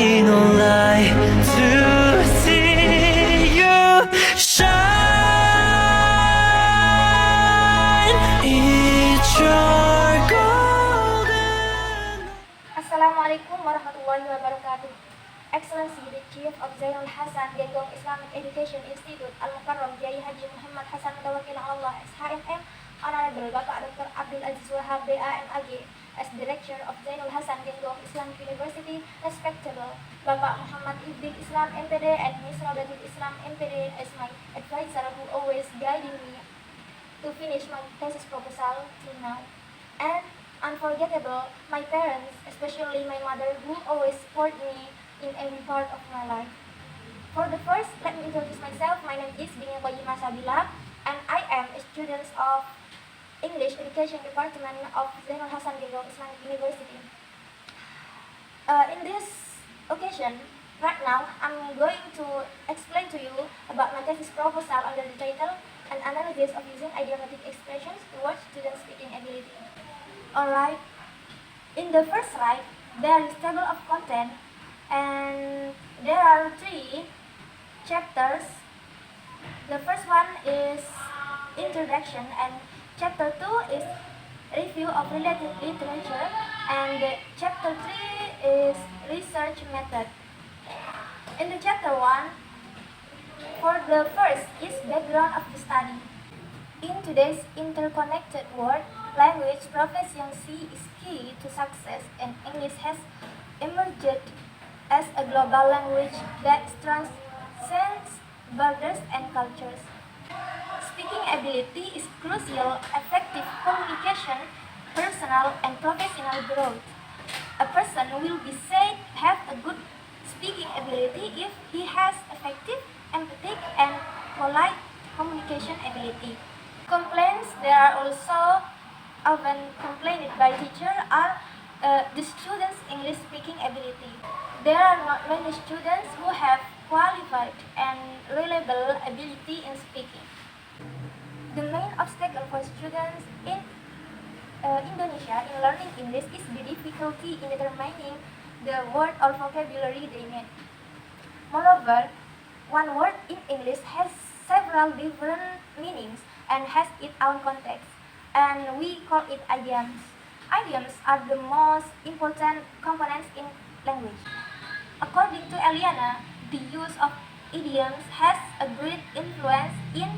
be no lie to see you shine. It's your golden. Assalamualaikum warahmatullahi wabarakatuh. Excellency, the Chief of Zainul Hasan Genggong Islamic Education Institute Al-Mukarram Kiai Haji Muhammad Hasan Mutawakil Allah SHMM, Honorable Bapak Dr. Abdul Aziz Wahab BAMAG, as Director of Zainul Hasan Genggong Islamic University, respectable Bapak Muhammad Ibn Islam MPD and Miss Rodatul Islam MPD as my advisor who always guiding me to finish my thesis proposal till now. And unforgettable, my parents, especially my mother, who always support me in every part of my life. For the first, let me introduce myself. My name is Bini Qayyimah Sabila, and I am a student of English Education Department of Zainul Hasan Genggong Islamic University. In this occasion, right now, I'm going to explain to you about my thesis proposal under the title An Analysis of Using Idiomatic Expressions Towards Student Speaking Ability. Alright, in the first slide, there is table of content, and there are 3 chapters. The first one is introduction, and chapter 2 is review of related literature, and chapter 3 is research method. In the chapter 1, for the first is background of the study. In today's interconnected world, language proficiency is key to success, and English has emerged as a global language that transcends borders and cultures. Speaking ability is crucial, effective communication, personal and professional growth. A person will be said to have a good speaking ability if he has effective, empathic, and polite communication ability. Complaints that are also often complained by teachers are the students' English speaking ability. There are not many students who have qualified and reliable ability in speaking. The main obstacle for students in Indonesia in learning English is the difficulty in determining the word or vocabulary they need. Moreover, one word in English has several different meanings and has its own context, and we call it idioms. Idioms are the most important components in language. According to Eliana, the use of idioms has a great influence in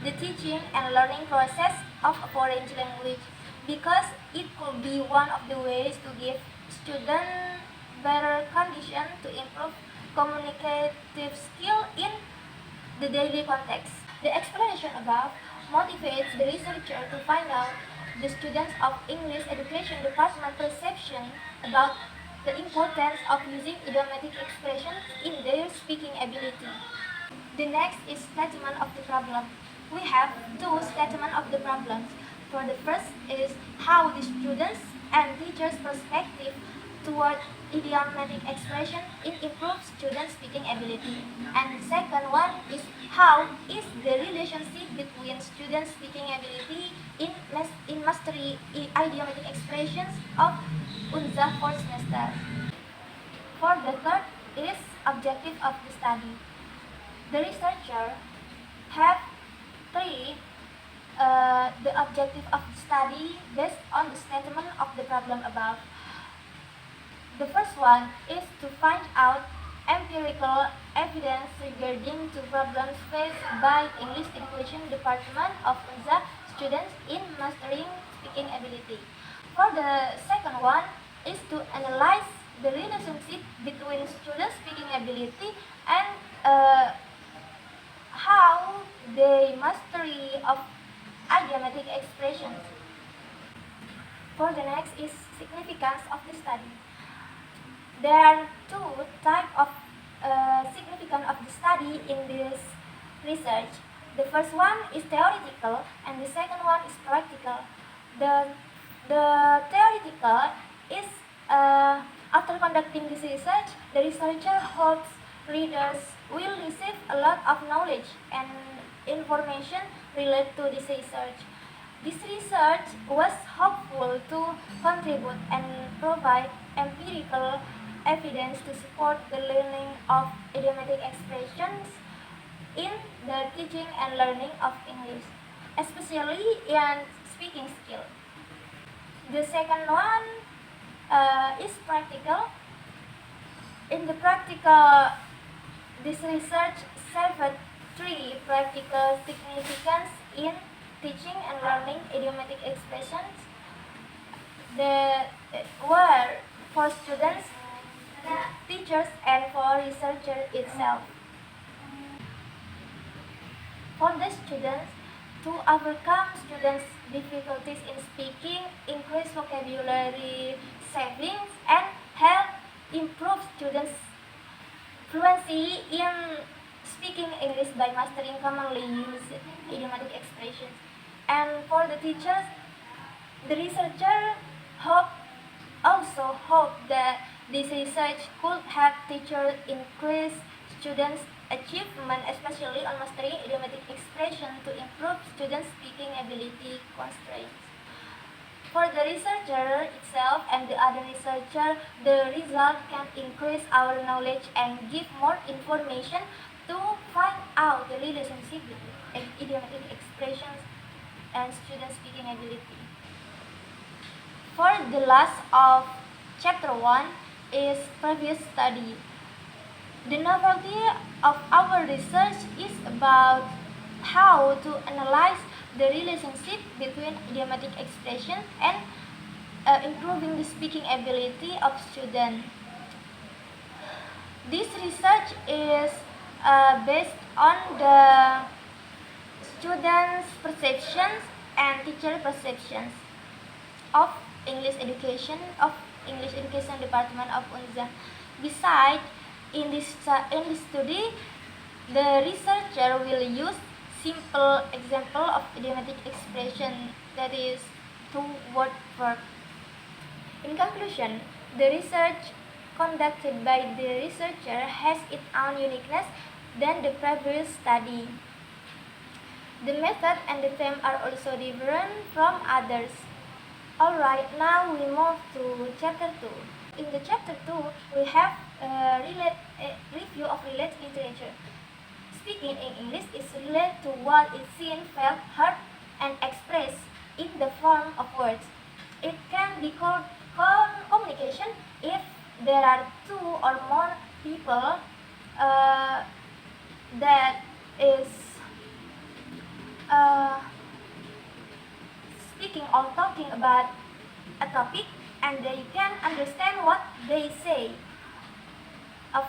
the teaching and learning process of a foreign language because it could be one of the ways to give students better condition to improve communicative skill in the daily context. The explanation above motivates the researcher to find out the students of English Education Department perception about the importance of using idiomatic expressions in their speaking ability. The next is statement of the problem. We have 2 statements of the problems. For the first is how the students and teachers' perspective toward idiomatic expression it improves students' speaking ability. And the second one is how is the relationship between students' speaking ability in mastery idiomatic expressions of UNZA 4th semester. For the third is objective of the study. The researcher have 3 the objective of the study based on the statement of the problem above. The first one is to find out empirical evidence regarding to problems faced by English Education Department of UNZA students in mastering speaking ability. For the second one is to analyze the relationship between students' speaking ability and how the mastery of idiomatic expressions. For the next is significance of the study. There are 2 types of significance of the study in this research. The first one is theoretical and the second one is practical. The theoretical is after conducting this research, the researcher hopes readers will receive a lot of knowledge and information related to this research. This research was hopeful to contribute and provide empirical evidence to support the learning of idiomatic expressions in the teaching and learning of English, especially in speaking skill. The second one is practical. In the practical, this research served three practical significance in teaching and learning idiomatic expressions. They were for students, teachers, and for researchers itself. For the students, to overcome students' difficulties in speaking, increase vocabulary savings, and help improve students' fluency in speaking English by mastering commonly used idiomatic expressions. And for the teachers, the researcher also hoped that this research could help teachers increase students' achievement, especially on mastering idiomatic expression to improve students' speaking ability constraints. For the researcher itself and the other researcher, the result can increase our knowledge and give more information to find out the relationship between idiomatic expressions and student speaking ability. For the last of chapter 1 is previous study. The novelty of our research is about how to analyze the relationship between idiomatic expression and improving the speaking ability of students. This research is based on the students' perceptions and teacher perceptions of English education department of UNZA. Besides, in this study, the researcher will use simple example of idiomatic expression, that is two-word verb. In conclusion, the research conducted by the researcher has its own uniqueness than the previous study. The method and the theme are also different from others. Alright, now we move to chapter 2. In the chapter 2, we have a review of related literature. Speaking in English is related to what is seen, felt, heard, and expressed in the form of words. It can be called communication if there are two or more people that is speaking or talking about a topic, and they can understand what they say of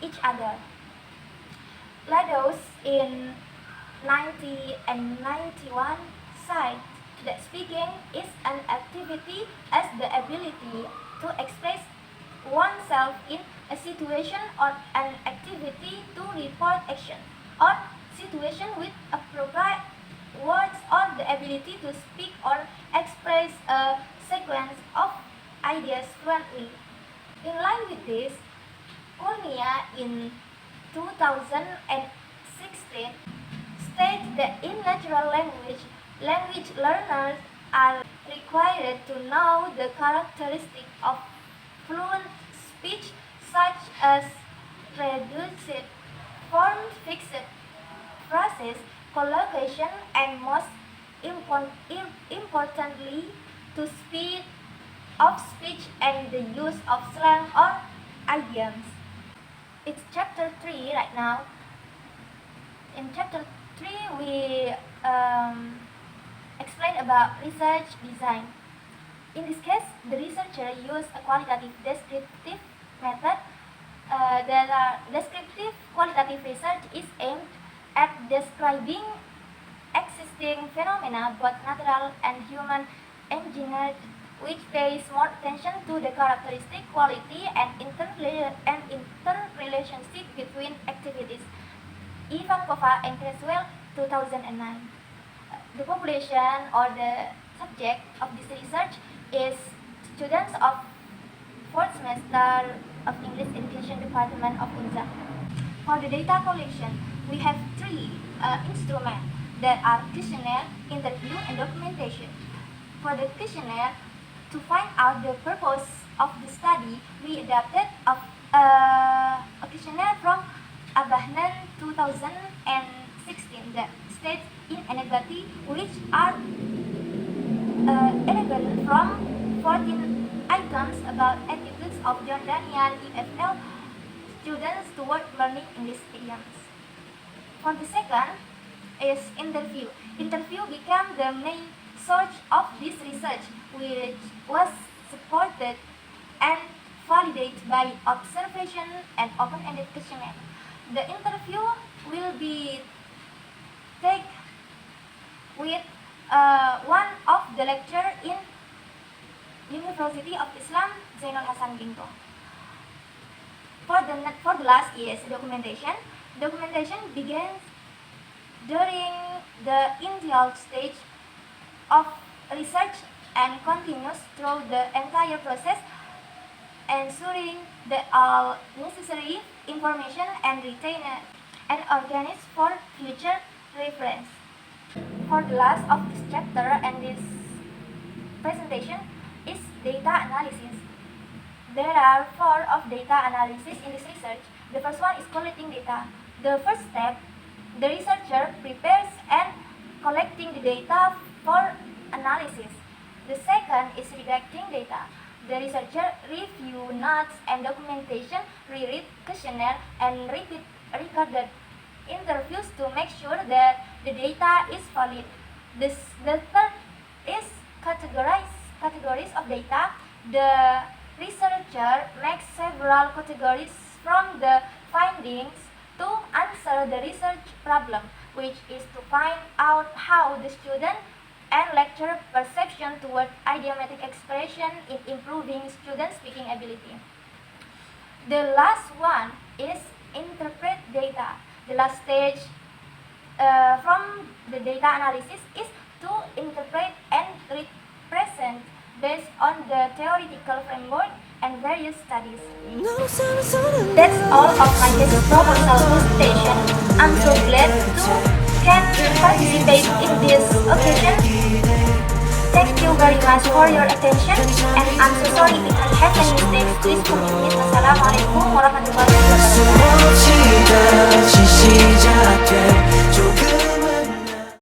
each other. Lados in 90 and 91 cite that speaking is an activity as the ability to express oneself in a situation or an activity to report action or situation with appropriate words or the ability to speak or express a sequence of ideas fluently. In line with this, Kurnia in 2016 states that in natural language learners are required to know the characteristics of fluent speech such as reduced form, fixed phrases, collocation, and most importantly, to speed of speech and the use of slang or idioms. It's chapter 3 right now. In chapter 3, we explain about research design. In this case, the researcher used a qualitative descriptive method. Descriptive qualitative research is aimed at describing existing phenomena, both natural and human engineered, which pays more attention to the characteristic, quality, and interrelationship between activities. Ivankova and Creswell, 2009. The population or the subject of this research is students of 4th semester of English Education Department of UNZA. For the data collection, we have three instruments that are questionnaire, interview, and documentation. For the questionnaire, To find out the purpose of the study, we adapted a questionnaire from Abahnan 2016 that states inequality, which are 11 from 14 items about attitudes of Jordanian EFL students toward learning English idioms. For the second is interview. Interview became the main source of this research, which was supported and validated by observation and open-ended questionnaire. The interview will be taken with one of the lecturer in University of Islam Zainul Hasan Ginto. For the last is documentation. Documentation begins during the initial stage of research and continues through the entire process, ensuring that all necessary information and retained and organized for future reference. For the last of this chapter and this presentation is data analysis. There are 4 of data analysis in this research. The first one is collecting data. The first step, the researcher prepares and collecting the data for analysis. The second is redacting data. The researcher review notes and documentation, reread questionnaire, and repeat recorded interviews to make sure that the data is valid. The third is categories of data. The researcher makes several categories from the findings to answer the research problem, which is to find out how the student and lecturer perception toward idiomatic expression in improving student speaking ability. The last one is interpret data. The last stage from the data analysis is to interpret and represent based on the theoretical framework and various studies. That's all of my thesis proposal presentation. I'm so glad to can participate in this occasion. Thank you very much for your attention, and I'm so sorry if I have any mistakes. Please forgive me. Wassalamualaikum warahmatullahi wabarakatuh.